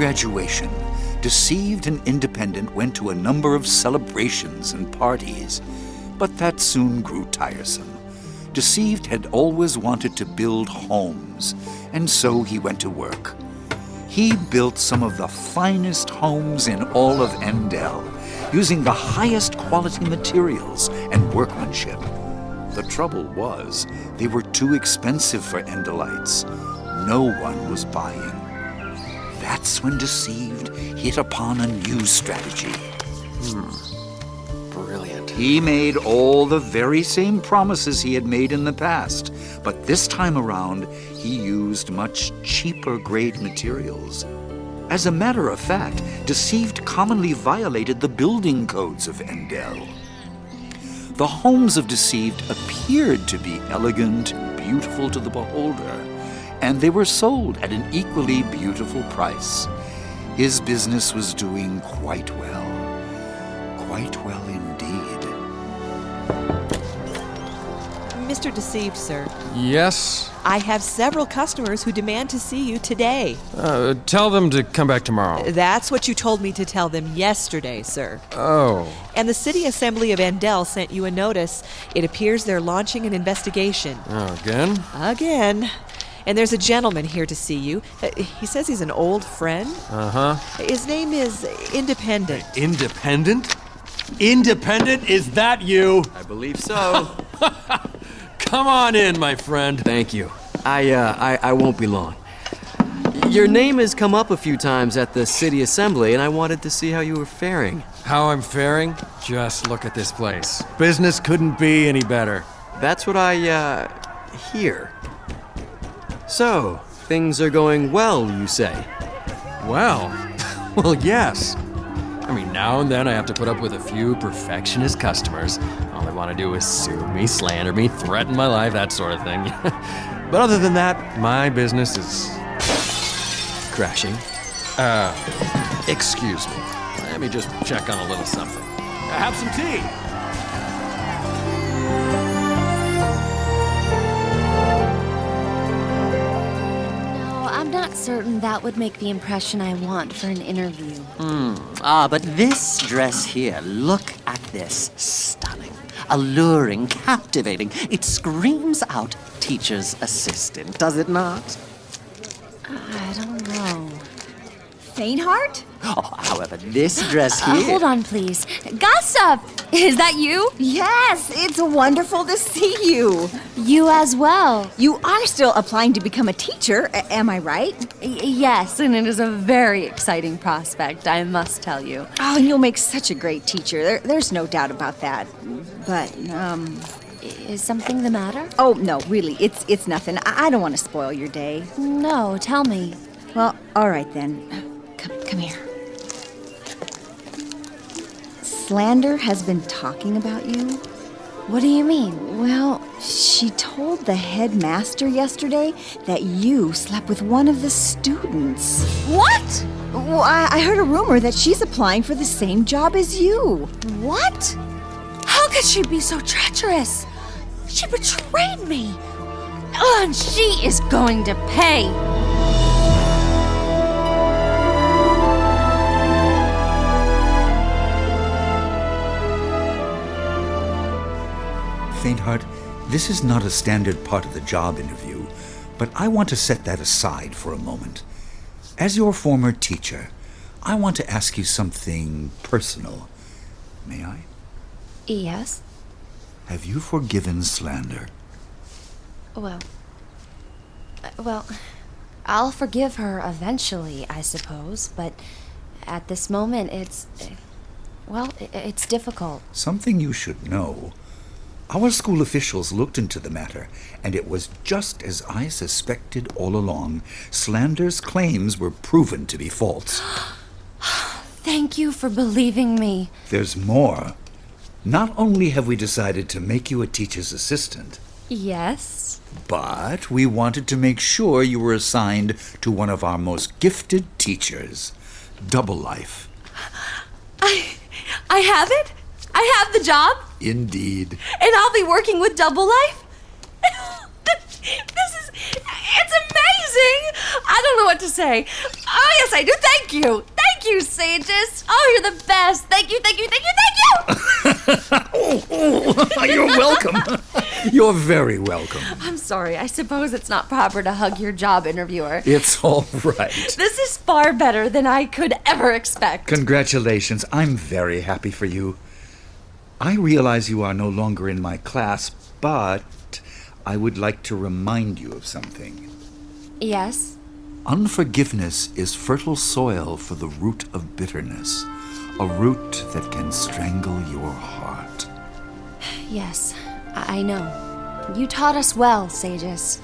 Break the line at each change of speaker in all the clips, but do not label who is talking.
graduation, Deceived and Independent went to a number of celebrations and parties, but that soon grew tiresome. Deceived had always wanted to build homes, and so he went to work. He built some of the finest homes in all of Endell, using the highest quality materials and workmanship. The trouble was, they were too expensive for Endellites. No one was buying. That's when Deceived hit upon a new strategy.
Brilliant.
He made all the very same promises he had made in the past, but this time around, he used much cheaper grade materials. As a matter of fact, Deceived commonly violated the building codes of Endell. The homes of Deceived appeared to be elegant and beautiful to the beholder, and they were sold at an equally beautiful price. His business was doing quite well. Quite well indeed.
Mr. Deceived, sir.
Yes?
I have several customers who demand to see you today.
Tell them to come back tomorrow.
That's what you told me to tell them yesterday, sir.
Oh.
And the City Assembly of Endell sent you a notice. It appears they're launching an investigation.
Again?
Again. And there's a gentleman here to see you. He says he's an old friend.
Uh-huh.
His name is Independent.
Independent? Independent? Is that you?
I believe so.
Come on in, my friend.
Thank you. I won't be long. Your name has come up a few times at the City Assembly, and I wanted to see how you were faring.
How I'm faring? Just look at this place. Business couldn't be any better.
That's what I, hear. So, things are going well, you say?
Well, well, yes. I mean, now and then I have to put up with a few perfectionist customers. All they want to do is sue me, slander me, threaten my life, that sort of thing. But other than that, my business is
Crashing.
Excuse me. Let me just check on a little something.
Have some tea.
No, I'm not certain that would make the impression I want for an interview.
But this dress here, look at this. Stunning, alluring, captivating. It screams out teacher's assistant, does it not?
I don't know.
Faint-heart?
Oh, however, this dress here...
Hold on, please. Gossip! Is that you?
Yes, it's wonderful to see you.
You as well.
You are still applying to become a teacher, am I right?
Yes, and it is a very exciting prospect, I must tell you.
Oh, and you'll make such a great teacher. There's no doubt about that. But,
Is something the matter?
Oh, no, really, it's nothing. I don't want to spoil your day.
No, tell me.
Well, all right then. Come here. Slander has been talking about you.
What do you mean?
Well, she told the headmaster yesterday that you slept with one of the students.
What?
Well, I heard a rumor that she's applying for the same job as you.
What? How could she be so treacherous? She betrayed me. And she is going to pay.
Faint-heart, this is not a standard part of the job interview, but I want to set that aside for a moment. As your former teacher, I want to ask you something personal. May I?
Yes?
Have you forgiven slander?
Well, I'll forgive her eventually, I suppose, but at this moment it's difficult.
Something you should know. Our school officials looked into the matter, and it was just as I suspected all along. Slander's claims were proven to be false.
Thank you for believing me.
There's more. Not only have we decided to make you a teacher's assistant,
Yes?
but we wanted to make sure you were assigned to one of our most gifted teachers, Double Life.
I have it? I have the job?
Indeed.
And I'll be working with Double Life? It's sing? I don't know what to say. Oh, yes, I do. Thank you. Thank you, Sages. Oh, you're the best. Thank you, thank you, thank you, thank you.
You're welcome. You're very welcome.
I'm sorry. I suppose it's not proper to hug your job interviewer.
It's all right.
This is far better than I could ever expect.
Congratulations. I'm very happy for you. I realize you are no longer in my class, but I would like to remind you of something.
Yes?
Unforgiveness is fertile soil for the root of bitterness, a root that can strangle your heart.
Yes, I know. You taught us well, Sages.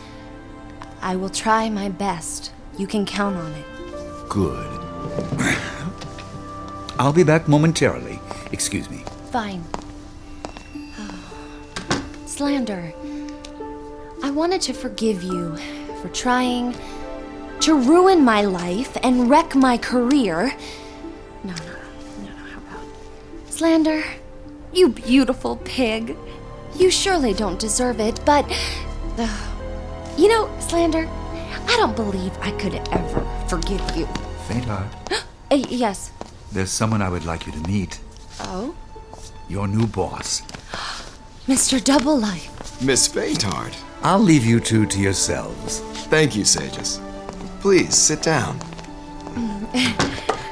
I will try my best. You can count on it.
Good. I'll be back momentarily. Excuse me.
Fine. Slander. I wanted to forgive you for trying to ruin my life and wreck my career. No, how about... Slander, you beautiful pig. You surely don't deserve it, but... you know, Slander, I don't believe I could ever forgive you.
Faintheart,
Yes.
there's someone I would like you to meet.
Oh?
Your new boss.
Mr. Double Life.
Miss Faintheart.
I'll leave you two to yourselves.
Thank you, Sages. Please, sit down.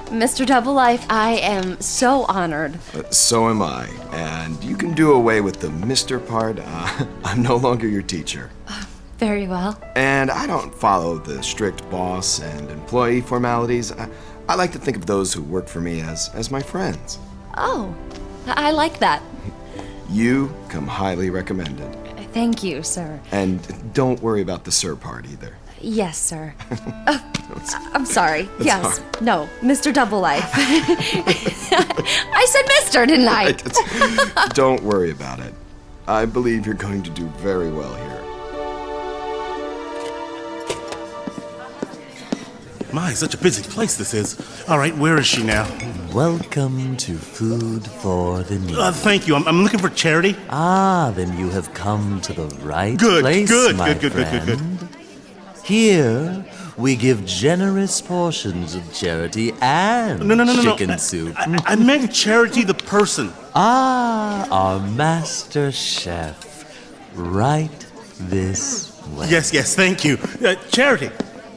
Mr. Double Life, I am so honored.
So am I. And you can do away with the Mr. part. I'm no longer your teacher.
Very well.
And I don't follow the strict boss and employee formalities. I like to think of those who work for me as my friends.
Oh, I like that.
You come highly recommended.
Thank you, sir.
And don't worry about the sir part either.
Yes, sir. I'm sorry.
That's
Yes.
all right.
No, Mr. Double Life. I said Mr., didn't I?
Don't worry about it. I believe you're going to do very well here.
My, such a busy place this is. All right, where is she now?
Welcome to Food for the Needy.
Thank you. I'm looking for Charity.
Ah, then you have come to the right
Good,
place,
good,
my
good.
friend. Here, we give generous portions of charity and
No.
chicken soup.
I meant Charity the person.
Ah, our master chef. Right this way.
Yes, thank you. Charity.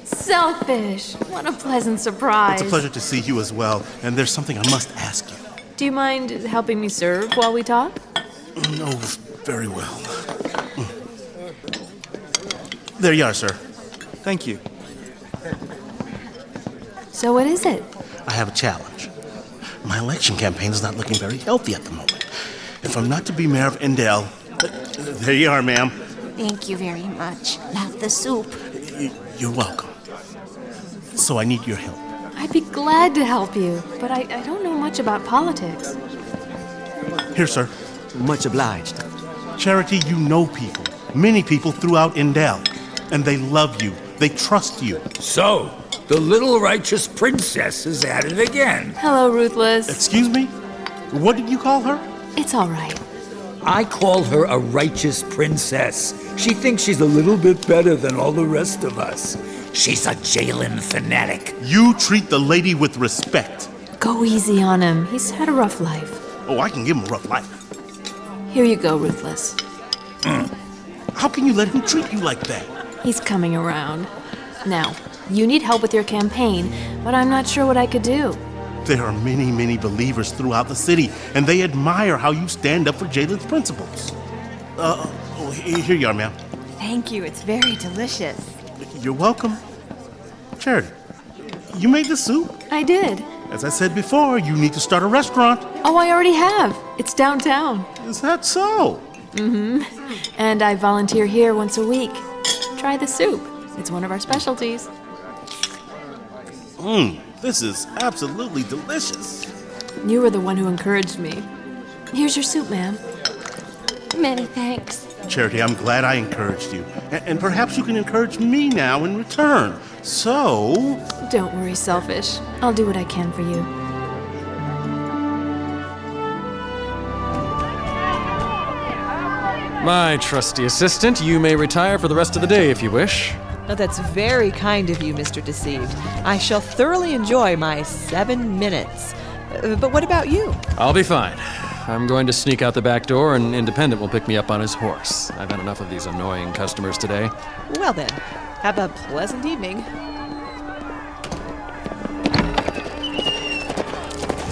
Selfish. What a pleasant surprise.
It's a pleasure to see you as well. And there's something I must ask you.
Do you mind helping me serve while we talk?
Oh, very well. There you are, sir.
Thank you.
So what is it?
I have a challenge. My election campaign is not looking very healthy at the moment. If I'm not to be mayor of Endell, there you are, ma'am.
Thank you very much. Love the soup.
You're welcome. So I need your help.
I'd be glad to help you, but I don't know much about politics.
Here, sir.
Much obliged.
Charity, you know people. Many people throughout Endell. And they love you. They trust you.
So, the little righteous princess is at it again.
Hello, Ruthless.
Excuse me? What did you call her?
It's all right.
I call her a righteous princess. She thinks she's a little bit better than all the rest of us. She's a Jalen fanatic.
You treat the lady with respect.
Go easy on him. He's had a rough life.
Oh, I can give him a rough life.
Here you go, Ruthless.
How can you let him treat you like that?
He's coming around. Now, you need help with your campaign, but I'm not sure what I could do.
There are many believers throughout the city, and they admire how you stand up for Jalen's principles. Here you are, ma'am.
Thank you. It's very delicious.
You're welcome. Charity, you made the soup.
I did.
As I said before, you need to start a restaurant.
Oh, I already have. It's downtown.
Is that so?
Mm-hmm. And I volunteer here once a week. Try the soup. It's one of our specialties.
This is absolutely delicious.
You were the one who encouraged me. Here's your soup, ma'am.
Many thanks.
Charity, I'm glad I encouraged you. And perhaps you can encourage me now in return. So...
Don't worry, Selfish. I'll do what I can for you.
My trusty assistant, you may retire for the rest of the day if you wish.
Now, that's very kind of you, Mr. Deceived. I shall thoroughly enjoy my 7 minutes. But what about you?
I'll be fine. I'm going to sneak out the back door, and Independent will pick me up on his horse. I've had enough of these annoying customers today.
Well then, have a pleasant evening.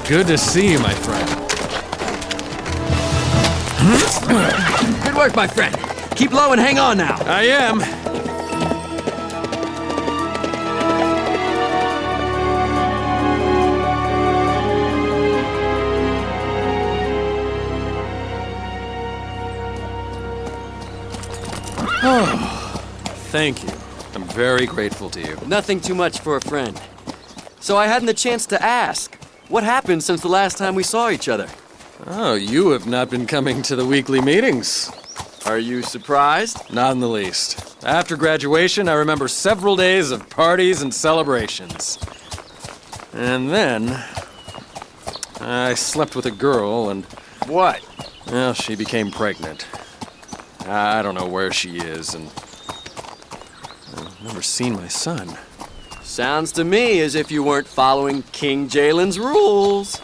Good to see you, my friend.
Good work, my friend. Keep low and hang on now.
I am. Oh, thank you. I'm very grateful to you.
Nothing too much for a friend. So I hadn't the chance to ask. What happened since the last time we saw each other?
Oh, you have not been coming to the weekly meetings.
Are you surprised?
Not in the least. After graduation, I remember several days of parties and celebrations. And then, I slept with a girl and...
What?
Well, she became pregnant. I don't know where she is, and I've never seen my son.
Sounds to me as if you weren't following King Jalen's rules.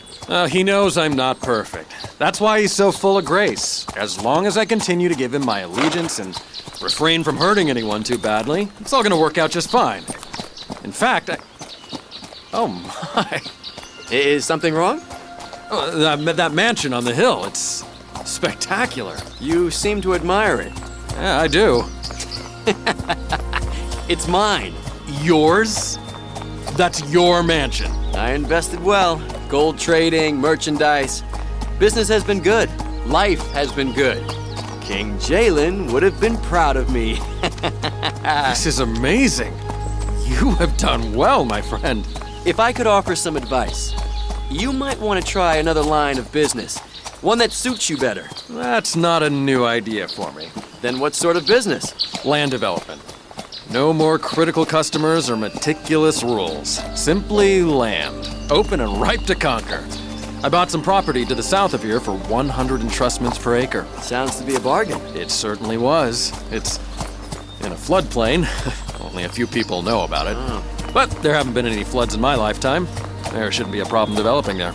He knows I'm not perfect. That's why he's so full of grace. As long as I continue to give him my allegiance and refrain from hurting anyone too badly, it's all gonna work out just fine. In fact, Oh my.
Is something wrong?
Oh, that mansion on the hill, it's spectacular.
You seem to admire it.
Yeah, I do.
It's mine.
Yours? That's your mansion.
I invested well. Gold trading, merchandise. Business has been good. Life has been good. King Jalen would have been proud of me.
This is amazing. You have done well, my friend.
If I could offer some advice, you might want to try another line of business. One that suits you better.
That's not a new idea for me.
Then what sort of business?
Land development. No more critical customers or meticulous rules. Simply land. Open and ripe to conquer. I bought some property to the south of here for 100 entrustments per acre.
Sounds to be a bargain.
It certainly was. It's in a floodplain. Only a few people know about it.
Oh.
But there haven't been any floods in my lifetime. There shouldn't be a problem developing there.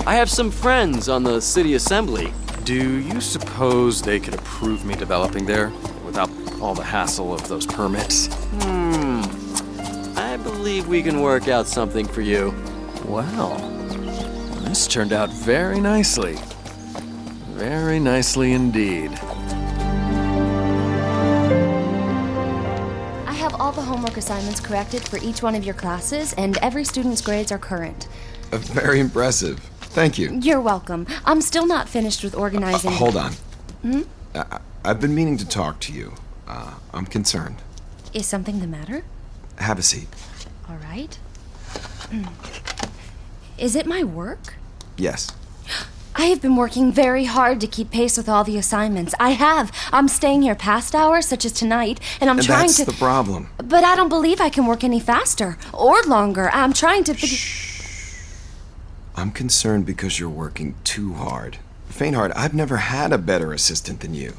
I have some friends on the city assembly.
Do you suppose they could approve me developing there without all the hassle of those permits?
I believe we can work out something for you.
Well, this turned out very nicely. Very nicely indeed.
I have all the homework assignments corrected for each one of your classes, and every student's grades are current.
Very impressive. Thank you.
You're welcome. I'm still not finished with organizing...
Hold on. I've been meaning to talk to you. I'm concerned.
Is something the matter?
Have a seat.
All right. Is it my work?
Yes.
I have been working very hard to keep pace with all the assignments. I have. I'm staying here past hours, such as tonight, and I'm trying to...
That's the problem.
But I don't believe I can work any faster or longer. I'm trying to figure...
I'm concerned because you're working too hard. Faintheart, I've never had a better assistant than you.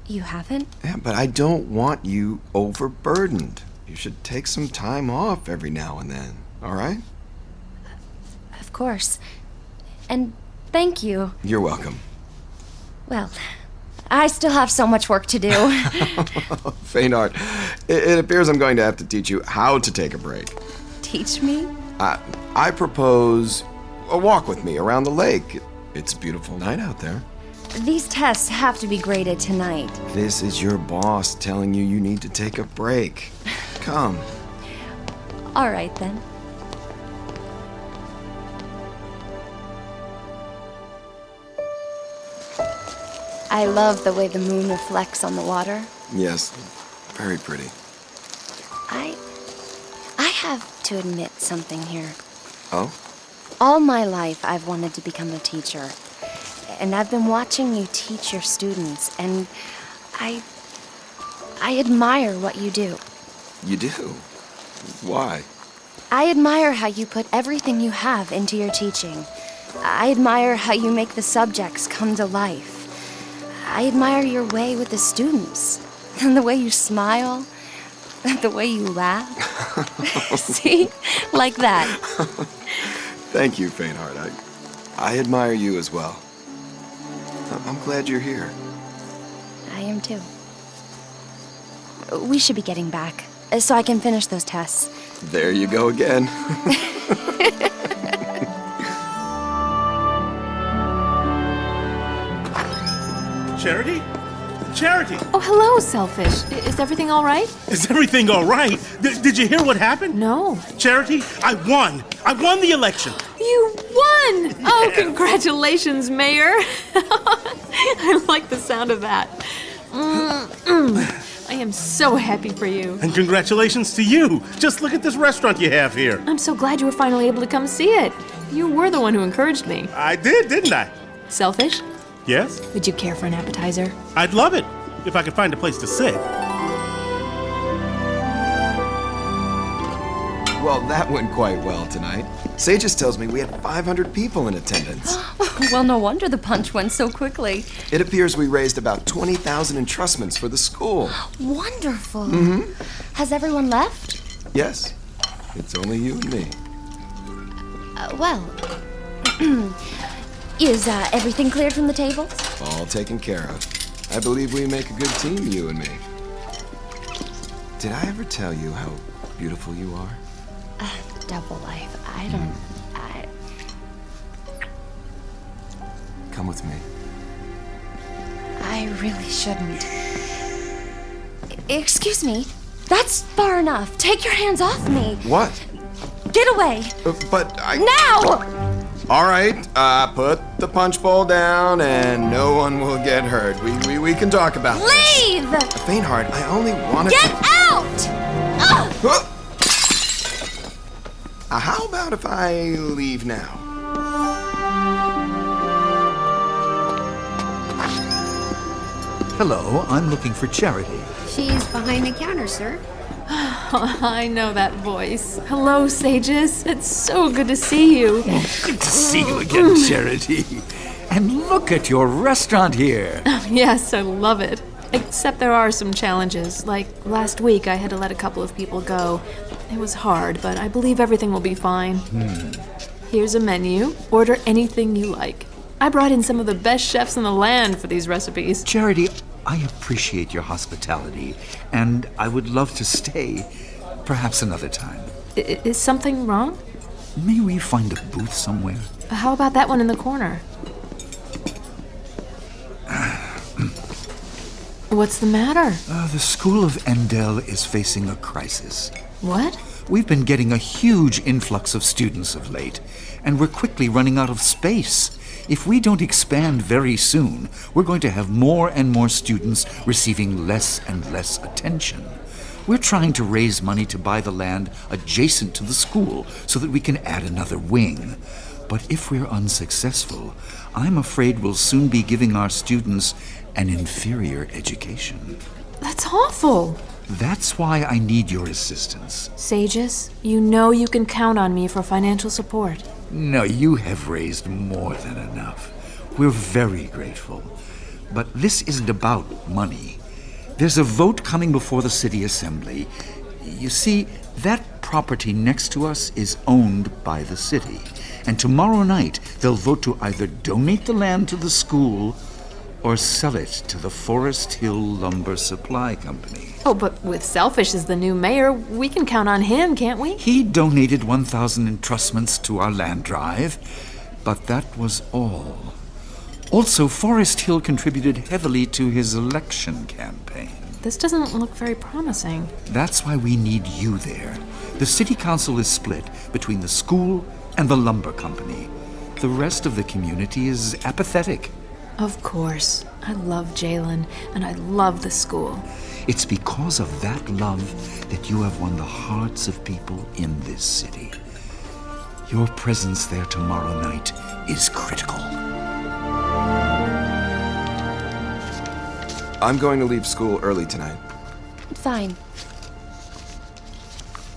You haven't?
Yeah, but I don't want you overburdened. You should take some time off every now and then, all right?
Of course. And thank you.
You're welcome.
Well, I still have so much work to do.
Faintheart, it appears I'm going to have to teach you how to take a break.
Teach me?
I propose a walk with me around the lake. It's a beautiful night out there.
These tests have to be graded tonight.
This is your boss telling you you need to take a break. Come.
All right, then. I love the way the moon reflects on the water.
Yes, very pretty.
I have to admit something here.
Oh?
All my life, I've wanted to become a teacher. And I've been watching you teach your students, and I admire what you do.
You do? Why?
I admire how you put everything you have into your teaching. I admire how you make the subjects come to life. I admire your way with the students, and the way you smile. The way you laugh. See? Like that.
Thank you, Faintheart. I admire you as well. I'm glad you're here.
I am too. We should be getting back, so I can finish those tests.
There you go again.
Charity? Charity!
Oh, hello, Selfish. Is everything all right?
Is everything all right? Did you hear what happened?
No.
Charity, I won! I won the election!
You won! Oh, congratulations, Mayor. I like the sound of that. I am so happy for you.
And congratulations to you! Just look at this restaurant you have here.
I'm so glad you were finally able to come see it. You were the one who encouraged me.
I did, didn't I?
Selfish?
Yes?
Would you care for an appetizer?
I'd love it, if I could find a place to sit.
Well, that went quite well tonight. Sages tells me we had 500 people in attendance.
Well, no wonder the punch went so quickly.
It appears we raised about 20,000 entrustments for the school.
Wonderful.
Mm-hmm.
Has everyone left?
Yes. It's only you and me.
Well, is everything cleared from the tables?
All taken care of. I believe we make a good team, you and me. Did I ever tell you how beautiful you are?
Double life.
Come with me.
I really shouldn't. Excuse me. That's far enough. Take your hands off me.
What?
Get away.
But I...
Now!
All right, put the punch bowl down and no one will get hurt. We can talk about
Leave!
this. Faintheart, I only wanted
Get
to...
out!
How about if I leave now?
Hello, I'm looking for Charity.
She's behind the counter, sir.
I know that voice. Hello, Sages. It's so good to see you.
Good to see you again, Charity. And look at your restaurant here.
Yes, I love it. Except there are some challenges. Like last week, I had to let a couple of people go. It was hard, but I believe everything will be fine. Here's a menu. Order anything you like. I brought in some of the best chefs in the land for these recipes.
Charity, I appreciate your hospitality, and I would love to stay, perhaps another time.
Is something wrong?
May we find a booth somewhere?
How about that one in the corner? What's the matter?
The School of Endel is facing a crisis.
What?
We've been getting a huge influx of students of late, and we're quickly running out of space. If we don't expand very soon, we're going to have more and more students receiving less and less attention. We're trying to raise money to buy the land adjacent to the school so that we can add another wing. But if we're unsuccessful, I'm afraid we'll soon be giving our students an inferior education.
That's awful.
That's why I need your assistance.
Sages, you know you can count on me for financial support.
No, you have raised more than enough. We're very grateful. But this isn't about money. There's a vote coming before the city assembly. You see, that property next to us is owned by the city. And tomorrow night, they'll vote to either donate the land to the school or sell it to the Forest Hill Lumber Supply Company.
Oh, but with Selfish as the new mayor, we can count on him, can't we?
He donated 1,000 entrustments to our land drive, but that was all. Also, Forest Hill contributed heavily to his election campaign.
This doesn't look very promising.
That's why we need you there. The city council is split between the school and the lumber company. The rest of the community is apathetic.
Of course. I love Jalen, and I love the school.
It's because of that love that you have won the hearts of people in this city. Your presence there tomorrow night is critical.
I'm going to leave school early tonight.
Fine.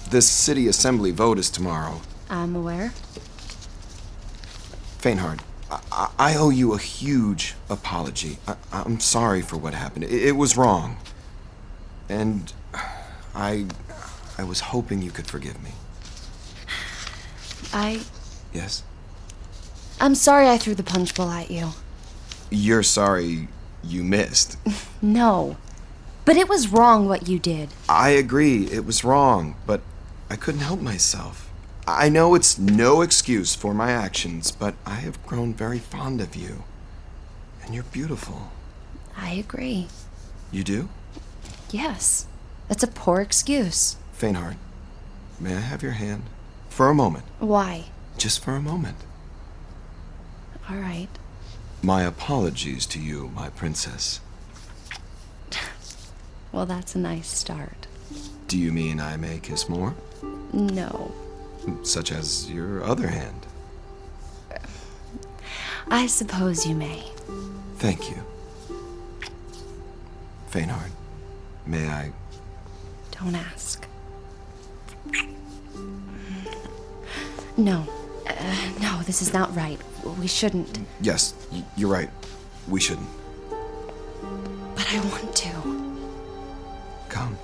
This city assembly vote is tomorrow.
I'm aware.
Faintheart, I owe you a huge apology. I'm sorry for what happened. It was wrong. And I was hoping you could forgive me. Yes?
I'm sorry I threw the punch bowl at you.
You're sorry you missed.
No. But it was wrong what you did.
I agree, it was wrong, but I couldn't help myself. I know it's no excuse for my actions, but I have grown very fond of you. And you're beautiful.
I agree.
You do?
Yes. That's a poor excuse.
Faintheart, may I have your hand? For a moment.
Why?
Just for a moment.
All right.
My apologies to you, my princess.
Well, that's a nice start.
Do you mean I may kiss more?
No.
Such as your other hand.
I suppose you may.
Thank you. Faintheart, may I?
Don't ask. No. No, this is not right. We shouldn't.
Yes, you're right. We shouldn't.
But I want to.
Come.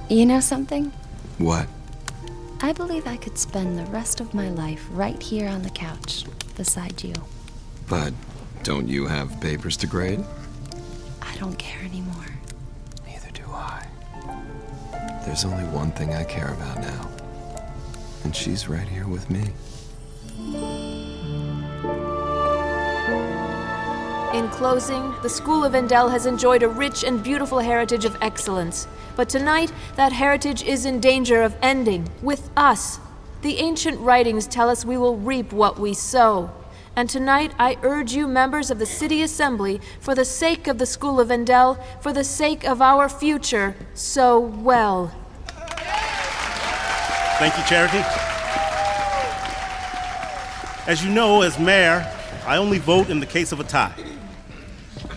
You know something?
What?
I believe I could spend the rest of my life right here on the couch, beside you.
But don't you have papers to grade?
I don't care anymore.
Neither do I. There's only one thing I care about now. And she's right here with me.
In closing, the School of Endel has enjoyed a rich and beautiful heritage of excellence. But tonight, that heritage is in danger of ending with us. The ancient writings tell us we will reap what we sow. And tonight, I urge you, members of the City Assembly, for the sake of the School of Endel, for the sake of our future, so well.
Thank you, Charity. As you know, as mayor, I only vote in the case of a tie.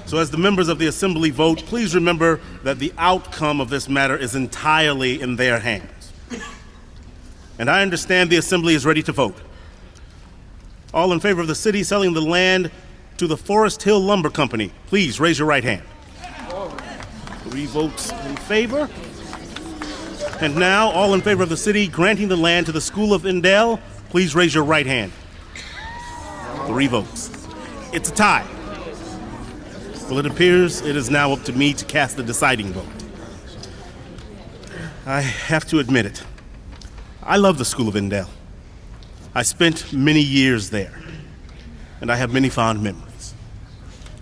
So as the members of the Assembly vote, please remember that the outcome of this matter is entirely in their hands. And I understand the Assembly is ready to vote. All in favor of the city selling the land to the Forest Hill Lumber Company, please raise your right hand. 3 votes in favor. And now, all in favor of the city granting the land to the School of Endel, please raise your right hand. 3 votes. It's a tie. Well, it appears it is now up to me to cast the deciding vote. I have to admit it. I love the School of Endel. I spent many years there, and I have many fond memories.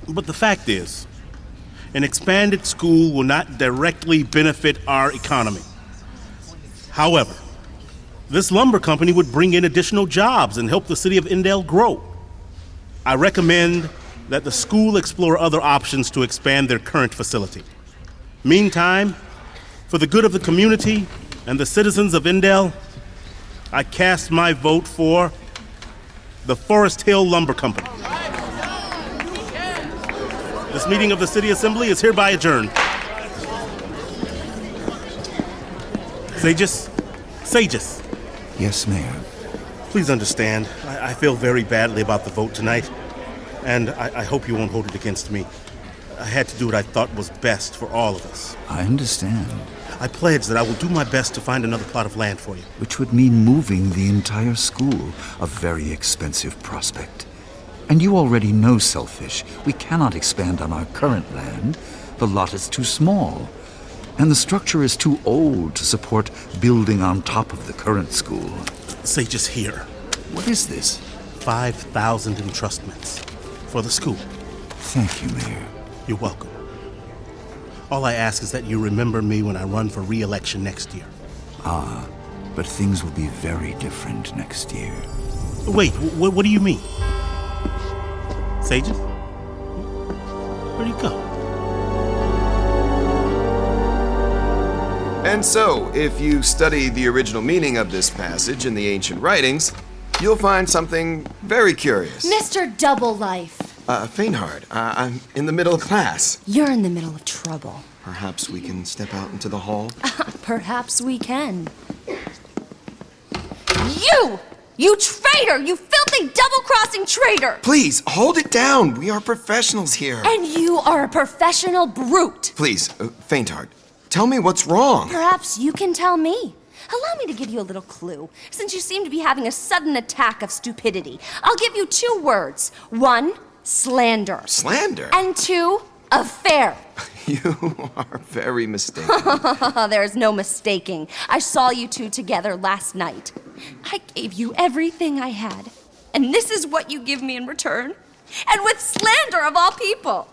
But the fact is, an expanded school will not directly benefit our economy. However, this lumber company would bring in additional jobs and help the city of Endel grow. I recommend that the school explore other options to expand their current facility. Meantime, for the good of the community and the citizens of Endel, I cast my vote for the Forest Hill Lumber Company. This meeting of the City Assembly is hereby adjourned. Sages.
Yes, Mayor.
Please understand, I feel very badly about the vote tonight. And I hope you won't hold it against me. I had to do what I thought was best for all of us.
I understand.
I pledge that I will do my best to find another plot of land for you.
Which would mean moving the entire school, a very expensive prospect. And you already know, Selfish, we cannot expand on our current land. The lot is too small. And the structure is too old to support building on top of the current school.
Sages here.
What is this?
5,000 entrustments for the school.
Thank you, Mayor.
You're welcome. All I ask is that you remember me when I run for re-election next year.
Ah, but things will be very different next year.
Wait, what do you mean? Sages? Where'd he go?
And so, if you study the original meaning of this passage in the ancient writings, you'll find something very curious.
Mr. Double Life!
Faintheart, I'm in the middle of class.
You're in the middle of trouble.
Perhaps we can step out into the hall?
Perhaps we can. You! You traitor! You filthy double-crossing traitor!
Please, hold it down. We are professionals here.
And you are a professional brute.
Please, Faintheart, tell me what's wrong.
Perhaps you can tell me. Allow me to give you a little clue, since you seem to be having a sudden attack of stupidity. I'll give you 2 words. 1, slander.
Slander?
And 2, affair.
You are very mistaken.
There's no mistaking. I saw you 2 together last night. I gave you everything I had, and this is what you give me in return. And with slander of all people.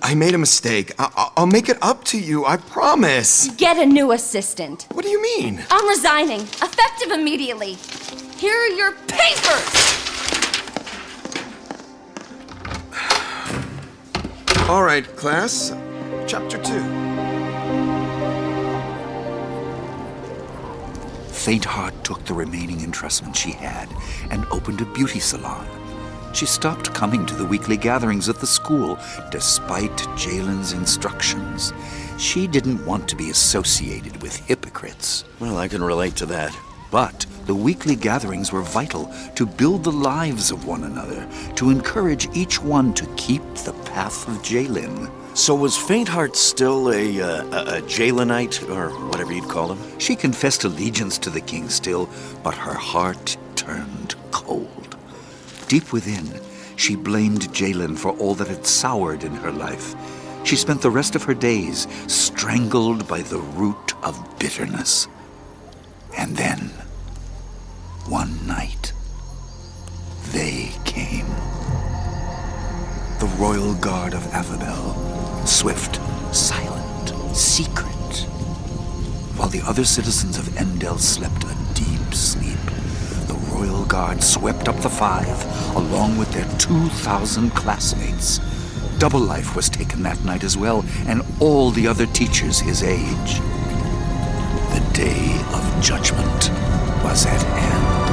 I made a mistake. I'll make it up to you, I promise.
Get a new assistant.
What do you mean?
I'm resigning, effective immediately. Here are your papers!
All right, class. Chapter 2.
Faintheart took the remaining entrustment she had and opened a beauty salon. She stopped coming to the weekly gatherings at the school, despite Jalen's instructions. She didn't want to be associated with hypocrites.
Well, I can relate to that.
But the weekly gatherings were vital to build the lives of one another, to encourage each one to keep the path of Jalen.
So was Faintheart still a Jalenite, or whatever you'd call him?
She confessed allegiance to the king still, but her heart turned cold. Deep within, she blamed Jalen for all that had soured in her life. She spent the rest of her days strangled by the root of bitterness. And then, one night, they came. The royal guard of Affabel, swift, silent, secret. While the other citizens of Endel slept a deep sleep, the royal guard swept up the 5, along with their 2,000 classmates. Double Life was taken that night as well, and all the other teachers his age. The day of judgment was at hand.